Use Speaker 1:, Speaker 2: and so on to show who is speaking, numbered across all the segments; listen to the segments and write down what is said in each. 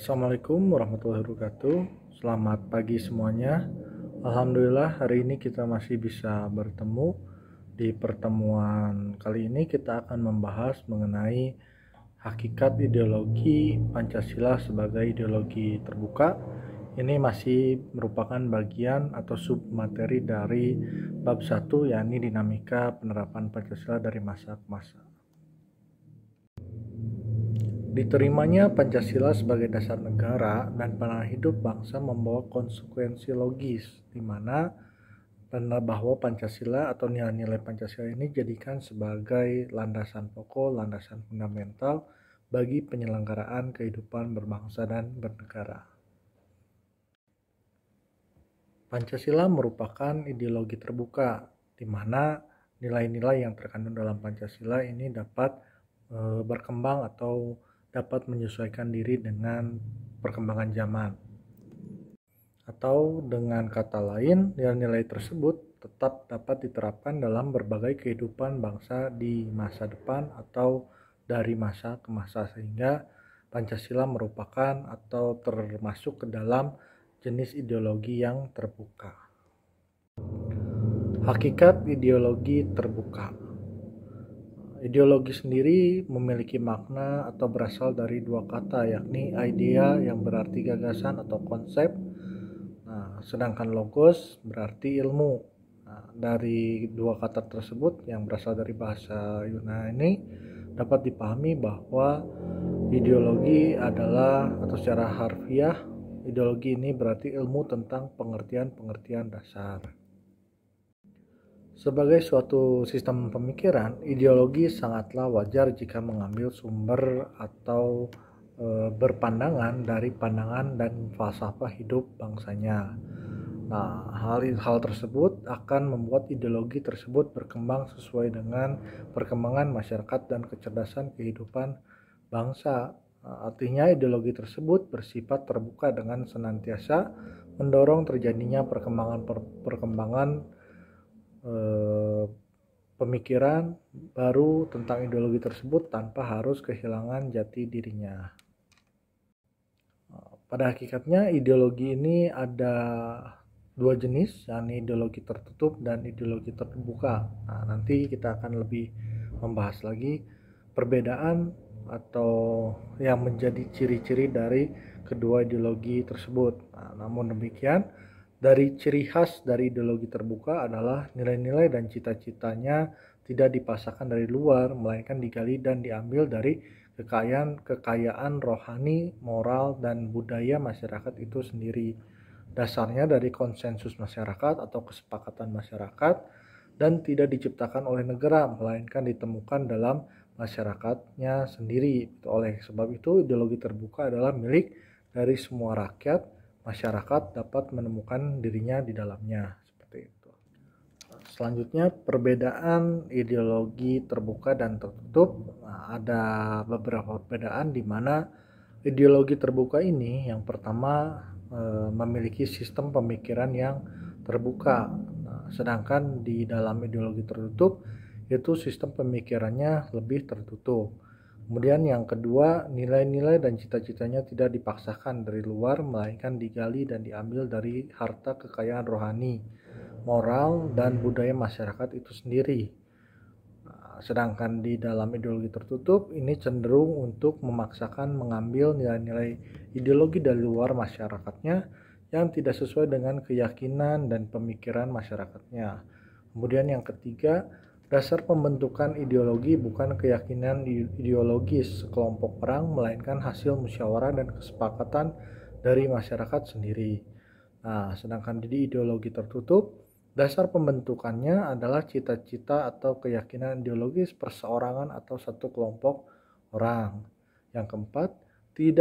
Speaker 1: Assalamualaikum warahmatullahi wabarakatuh. Selamat pagi semuanya. Alhamdulillah hari ini kita masih bisa bertemu. Di pertemuan kali ini kita akan membahas mengenai hakikat ideologi Pancasila sebagai ideologi terbuka. Ini masih merupakan bagian atau submateri dari bab 1, yakni dinamika penerapan Pancasila dari masa ke masa. Diterimanya Pancasila sebagai dasar negara dan pandangan hidup bangsa membawa konsekuensi logis, di mana bahwa Pancasila atau nilai-nilai Pancasila ini dijadikan sebagai landasan pokok, landasan fundamental bagi penyelenggaraan kehidupan berbangsa dan bernegara. Pancasila merupakan ideologi terbuka, di mana nilai-nilai yang terkandung dalam Pancasila ini dapat berkembang atau dapat menyesuaikan diri dengan perkembangan zaman. Atau dengan kata lain, nilai-nilai tersebut tetap dapat diterapkan dalam berbagai kehidupan bangsa di masa depan atau dari masa ke masa, sehingga Pancasila merupakan atau termasuk ke dalam jenis ideologi yang terbuka. Hakikat ideologi terbuka. Ideologi sendiri memiliki makna atau berasal dari dua kata, yakni idea yang berarti gagasan atau konsep, sedangkan logos berarti ilmu. Dari dua kata tersebut yang berasal dari bahasa Yunani dapat dipahami bahwa ideologi adalah, atau secara harfiah, ideologi ini berarti ilmu tentang pengertian-pengertian dasar. Sebagai suatu sistem pemikiran, ideologi sangatlah wajar jika mengambil sumber atau berpandangan dari pandangan dan falsafah hidup bangsanya. Hal tersebut akan membuat ideologi tersebut berkembang sesuai dengan perkembangan masyarakat dan kecerdasan kehidupan bangsa. Artinya ideologi tersebut bersifat terbuka dengan senantiasa mendorong terjadinya perkembangan pemikiran baru tentang ideologi tersebut tanpa harus kehilangan jati dirinya. Pada hakikatnya ideologi ini ada dua jenis, yakni ideologi tertutup dan ideologi terbuka. Nanti kita akan lebih membahas lagi perbedaan atau yang menjadi ciri-ciri dari kedua ideologi tersebut. Namun demikian, dari ciri khas dari ideologi terbuka adalah nilai-nilai dan cita-citanya tidak dipasarkan dari luar, melainkan digali dan diambil dari kekayaan rohani, moral, dan budaya masyarakat itu sendiri. Dasarnya dari konsensus masyarakat atau kesepakatan masyarakat dan tidak diciptakan oleh negara, melainkan ditemukan dalam masyarakatnya sendiri. Oleh sebab itu, ideologi terbuka adalah milik dari semua rakyat. Masyarakat dapat menemukan dirinya di dalamnya, seperti itu. Selanjutnya, perbedaan ideologi terbuka dan tertutup. Ada beberapa perbedaan di mana ideologi terbuka ini yang pertama memiliki sistem pemikiran yang terbuka, sedangkan di dalam ideologi tertutup itu sistem pemikirannya lebih tertutup. Kemudian yang kedua, nilai-nilai dan cita-citanya tidak dipaksakan dari luar, melainkan digali dan diambil dari harta kekayaan rohani, moral, dan budaya masyarakat itu sendiri. Sedangkan di dalam ideologi tertutup, ini cenderung untuk memaksakan mengambil nilai-nilai ideologi dari luar masyarakatnya yang tidak sesuai dengan keyakinan dan pemikiran masyarakatnya. Kemudian yang ketiga, dasar pembentukan ideologi bukan keyakinan ideologis sekelompok orang, melainkan hasil musyawarah dan kesepakatan dari masyarakat sendiri. Sedangkan di ideologi tertutup, dasar pembentukannya adalah cita-cita atau keyakinan ideologis perseorangan atau satu kelompok orang. Yang keempat, di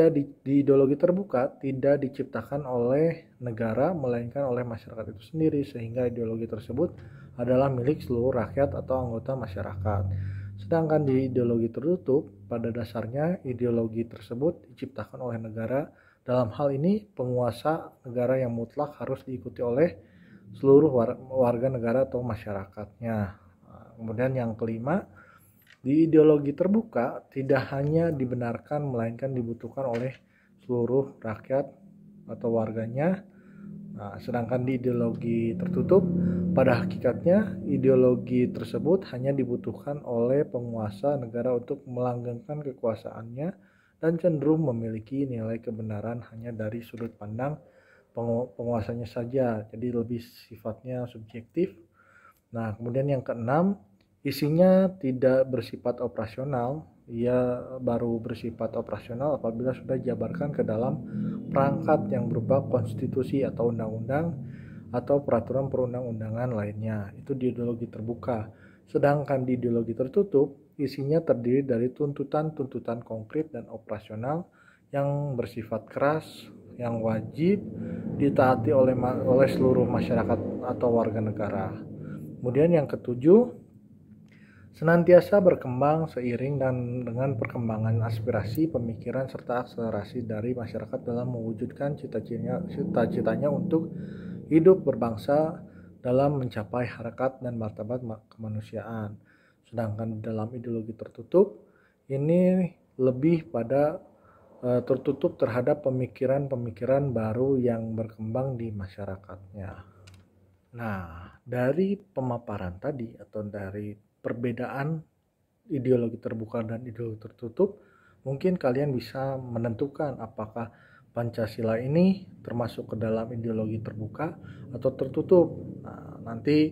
Speaker 1: ideologi terbuka tidak diciptakan oleh negara, melainkan oleh masyarakat itu sendiri, sehingga ideologi tersebut adalah milik seluruh rakyat atau anggota masyarakat. Sedangkan di ideologi tertutup, pada dasarnya ideologi tersebut diciptakan oleh negara. Dalam hal ini, penguasa negara yang mutlak harus diikuti oleh seluruh warga negara atau masyarakatnya. Kemudian yang kelima, di ideologi terbuka tidak hanya dibenarkan melainkan dibutuhkan oleh seluruh rakyat atau warganya. Nah, sedangkan di ideologi tertutup, pada hakikatnya ideologi tersebut hanya dibutuhkan oleh penguasa negara untuk melanggengkan kekuasaannya dan cenderung memiliki nilai kebenaran hanya dari sudut pandang penguasanya saja, jadi lebih sifatnya subjektif. Nah, kemudian yang keenam, isinya tidak bersifat operasional. Ia baru bersifat operasional apabila sudah dijabarkan ke dalam perangkat yang berupa konstitusi atau undang-undang atau peraturan perundang-undangan lainnya. Itu di ideologi terbuka. Sedangkan di ideologi tertutup, isinya terdiri dari tuntutan-tuntutan konkret dan operasional yang bersifat keras, yang wajib ditaati oleh seluruh masyarakat atau warga negara. Kemudian yang ketujuh, senantiasa berkembang seiring dan dengan perkembangan aspirasi, pemikiran, serta akselerasi dari masyarakat dalam mewujudkan cita-citanya untuk hidup berbangsa dalam mencapai harakat dan martabat kemanusiaan. Sedangkan dalam ideologi tertutup, ini lebih pada tertutup terhadap pemikiran-pemikiran baru yang berkembang di masyarakatnya. Nah, dari pemaparan tadi atau dari perbedaan ideologi terbuka dan ideologi tertutup, mungkin kalian bisa menentukan apakah Pancasila ini termasuk ke dalam ideologi terbuka atau tertutup. Nah, nanti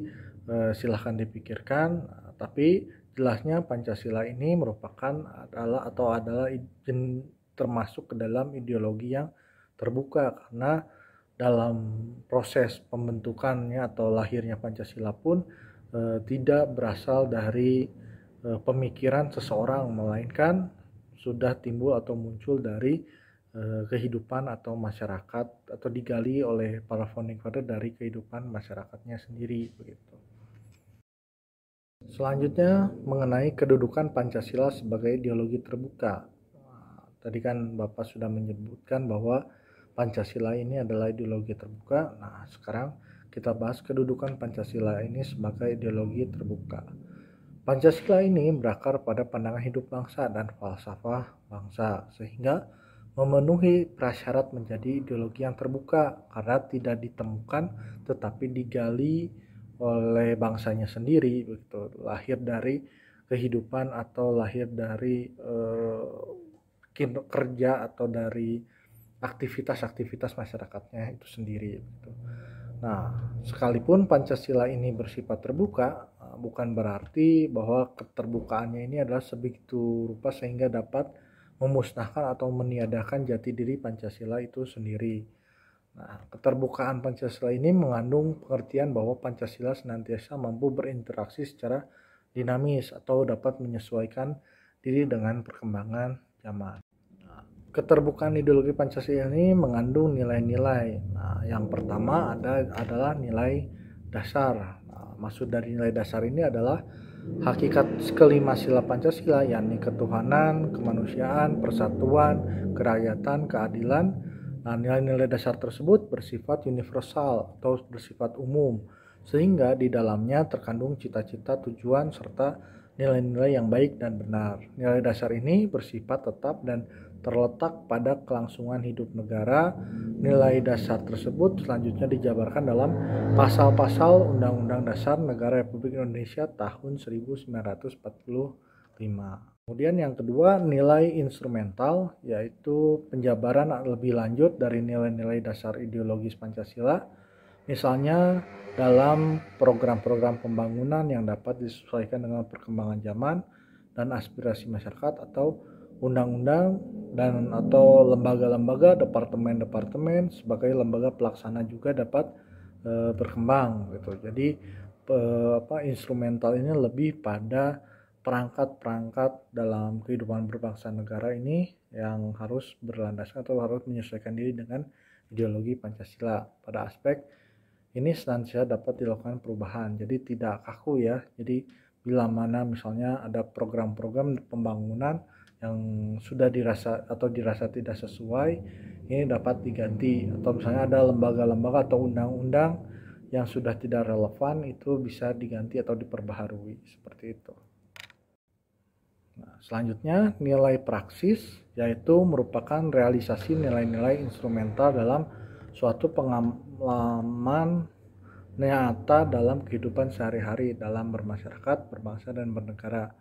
Speaker 1: silahkan dipikirkan, tapi jelasnya Pancasila ini merupakan adalah termasuk ke dalam ideologi yang terbuka, karena dalam proses pembentukannya atau lahirnya Pancasila pun tidak berasal dari pemikiran seseorang, melainkan sudah timbul atau muncul dari kehidupan atau masyarakat, atau digali oleh para founding father dari kehidupan masyarakatnya sendiri begitu. Selanjutnya mengenai kedudukan Pancasila sebagai ideologi terbuka. Tadi kan Bapak sudah menyebutkan bahwa Pancasila ini adalah ideologi terbuka. Nah, sekarang kita bahas kedudukan Pancasila ini sebagai ideologi terbuka. Pancasila ini berakar pada pandangan hidup bangsa dan falsafah bangsa, sehingga memenuhi prasyarat menjadi ideologi yang terbuka karena tidak ditemukan tetapi digali oleh bangsanya sendiri, begitu. Lahir dari kehidupan atau lahir dari kerja atau dari aktivitas-aktivitas masyarakatnya itu sendiri. Nah, sekalipun Pancasila ini bersifat terbuka, bukan berarti bahwa keterbukaannya ini adalah sebegitu rupa sehingga dapat memusnahkan atau meniadakan jati diri Pancasila itu sendiri. Nah, keterbukaan Pancasila ini mengandung pengertian bahwa Pancasila senantiasa mampu berinteraksi secara dinamis atau dapat menyesuaikan diri dengan perkembangan zaman. Keterbukaan ideologi Pancasila ini mengandung nilai-nilai. Nah, yang pertama adalah nilai dasar. Nah, maksud dari nilai dasar ini adalah hakikat kelima sila Pancasila, yakni ketuhanan, kemanusiaan, persatuan, kerakyatan, keadilan. Nah, nilai-nilai dasar tersebut bersifat universal atau bersifat umum, sehingga di dalamnya terkandung cita-cita, tujuan, serta nilai-nilai yang baik dan benar. Nilai dasar ini bersifat tetap dan terletak pada kelangsungan hidup negara. Nilai dasar tersebut selanjutnya dijabarkan dalam pasal-pasal Undang-Undang Dasar Negara Republik Indonesia tahun 1945. Kemudian yang kedua, nilai instrumental, yaitu penjabaran lebih lanjut dari nilai-nilai dasar ideologis Pancasila. Misalnya dalam program-program pembangunan yang dapat disesuaikan dengan perkembangan zaman dan aspirasi masyarakat, atau undang-undang dan atau lembaga-lembaga, departemen-departemen sebagai lembaga pelaksana juga dapat berkembang gitu. Jadi instrumental ini lebih pada perangkat-perangkat dalam kehidupan berbangsa negara ini yang harus berlandaskan atau harus menyesuaikan diri dengan ideologi Pancasila. Pada aspek ini senantiasa dapat dilakukan perubahan, jadi tidak kaku ya. Jadi bila mana misalnya ada program-program pembangunan yang sudah dirasa tidak sesuai, ini dapat diganti, atau misalnya ada lembaga-lembaga atau undang-undang yang sudah tidak relevan, itu bisa diganti atau diperbaharui seperti itu. Nah, selanjutnya nilai praksis, yaitu merupakan realisasi nilai-nilai instrumental dalam suatu pengalaman nyata dalam kehidupan sehari-hari dalam bermasyarakat, berbangsa, dan bernegara.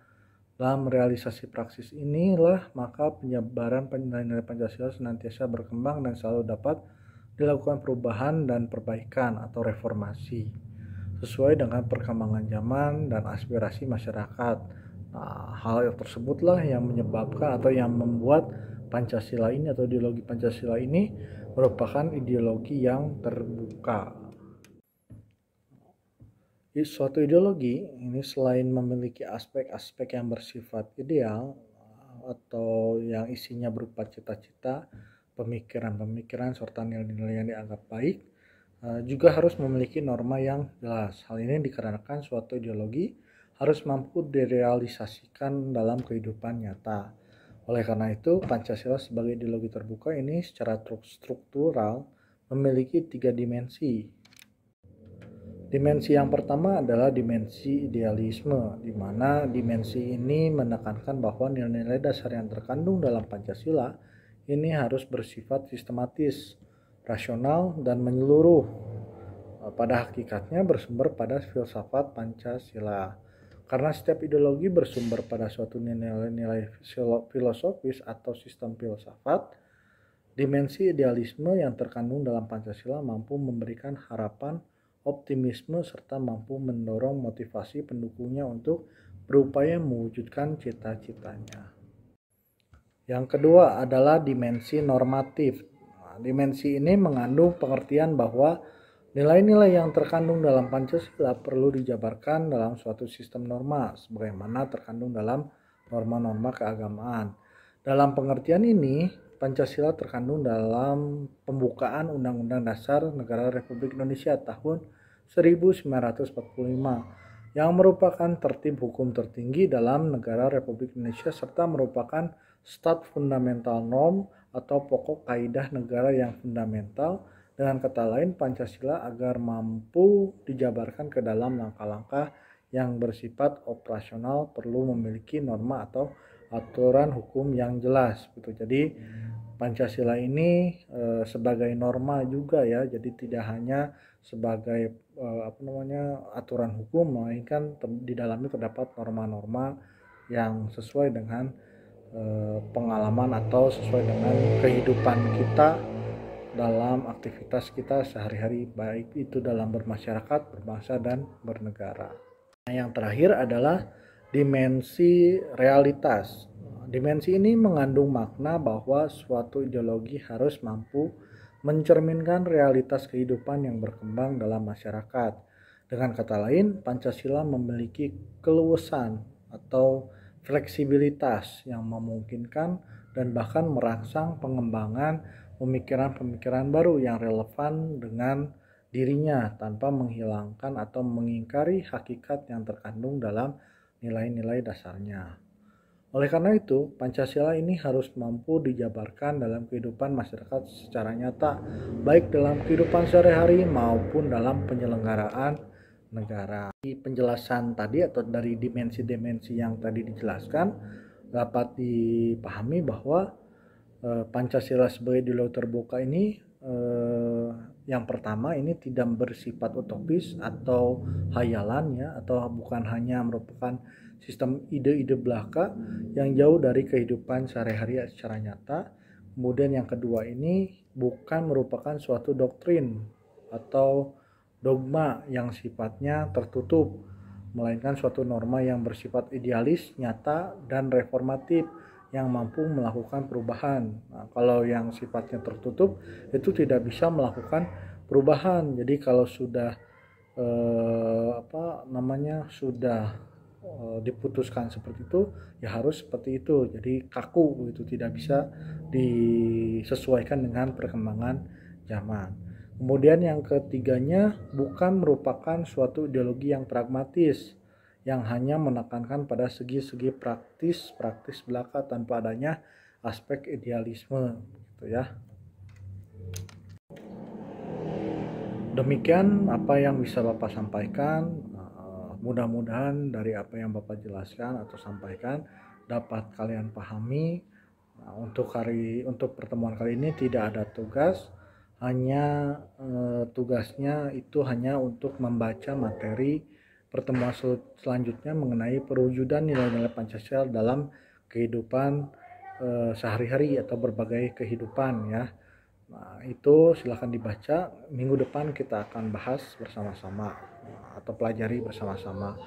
Speaker 1: Dalam realisasi praksis inilah maka penyebaran nilai-nilai Pancasila senantiasa berkembang dan selalu dapat dilakukan perubahan dan perbaikan atau reformasi sesuai dengan perkembangan zaman dan aspirasi masyarakat. Nah, hal tersebutlah yang menyebabkan atau yang membuat Pancasila ini atau ideologi Pancasila ini merupakan ideologi yang terbuka. Suatu ideologi ini selain memiliki aspek-aspek yang bersifat ideal atau yang isinya berupa cita-cita, pemikiran-pemikiran, serta nilai-nilai yang dianggap baik, juga harus memiliki norma yang jelas. Hal ini dikarenakan suatu ideologi harus mampu direalisasikan dalam kehidupan nyata. Oleh karena itu, Pancasila sebagai ideologi terbuka ini secara struktural memiliki 3 dimensi. Dimensi yang pertama adalah dimensi idealisme, di mana dimensi ini menekankan bahwa nilai-nilai dasar yang terkandung dalam Pancasila ini harus bersifat sistematis, rasional, dan menyeluruh. Pada hakikatnya bersumber pada filsafat Pancasila. Karena setiap ideologi bersumber pada suatu nilai-nilai filosofis atau sistem filsafat, dimensi idealisme yang terkandung dalam Pancasila mampu memberikan harapan, optimisme, serta mampu mendorong motivasi pendukungnya untuk berupaya mewujudkan cita-citanya. Yang kedua adalah dimensi normatif. Dimensi ini mengandung pengertian bahwa nilai-nilai yang terkandung dalam Pancasila perlu dijabarkan dalam suatu sistem norma, sebagaimana terkandung dalam norma-norma keagamaan. Dalam pengertian ini, Pancasila terkandung dalam pembukaan Undang-Undang Dasar Negara Republik Indonesia tahun 1945 yang merupakan tertib hukum tertinggi dalam negara Republik Indonesia serta merupakan stat fundamental norm atau pokok kaidah negara yang fundamental. Dengan kata lain, Pancasila agar mampu dijabarkan ke dalam langkah-langkah yang bersifat operasional perlu memiliki norma atau aturan hukum yang jelas gitu. Jadi Pancasila ini sebagai norma juga ya, jadi tidak hanya sebagai aturan hukum, melainkan di dalamnya terdapat norma-norma yang sesuai dengan pengalaman atau sesuai dengan kehidupan kita dalam aktivitas kita sehari-hari, baik itu dalam bermasyarakat, berbangsa, dan bernegara. Nah, yang terakhir adalah dimensi realitas. Dimensi ini mengandung makna bahwa suatu ideologi harus mampu mencerminkan realitas kehidupan yang berkembang dalam masyarakat. Dengan kata lain, Pancasila memiliki keluasan atau fleksibilitas yang memungkinkan dan bahkan merangsang pengembangan pemikiran-pemikiran baru yang relevan dengan dirinya tanpa menghilangkan atau mengingkari hakikat yang terkandung dalam nilai-nilai dasarnya. Oleh karena itu, Pancasila ini harus mampu dijabarkan dalam kehidupan masyarakat secara nyata, baik dalam kehidupan sehari-hari maupun dalam penyelenggaraan negara. Di penjelasan tadi atau dari dimensi-dimensi yang tadi dijelaskan, dapat dipahami bahwa Pancasila sebagai ideologi terbuka ini yang pertama ini tidak bersifat utopis atau hayalan ya, atau bukan hanya merupakan sistem ide-ide belaka yang jauh dari kehidupan sehari-hari secara nyata. Kemudian yang kedua ini bukan merupakan suatu doktrin atau dogma yang sifatnya tertutup, melainkan suatu norma yang bersifat idealis, nyata, dan reformatif yang mampu melakukan perubahan. Nah, kalau yang sifatnya tertutup itu tidak bisa melakukan perubahan. Jadi kalau sudah diputuskan seperti itu ya harus seperti itu. Jadi kaku itu tidak bisa disesuaikan dengan perkembangan zaman. Kemudian yang ketiganya bukan merupakan suatu ideologi yang pragmatis yang hanya menekankan pada segi-segi praktis belaka tanpa adanya aspek idealisme gitu ya. Demikian apa yang bisa Bapak sampaikan. Mudah-mudahan dari apa yang Bapak jelaskan atau sampaikan dapat kalian pahami. Nah, untuk pertemuan kali ini tidak ada tugas, hanya tugasnya itu hanya untuk membaca materi pertemuan selanjutnya mengenai perwujudan nilai-nilai Pancasila dalam kehidupan sehari-hari atau berbagai kehidupan ya. Nah, itu silahkan dibaca. Minggu depan kita akan bahas bersama-sama atau pelajari bersama-sama.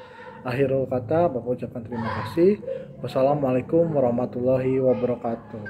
Speaker 1: Akhirul kata, Bapak ucapkan terima kasih. Wassalamualaikum warahmatullahi wabarakatuh.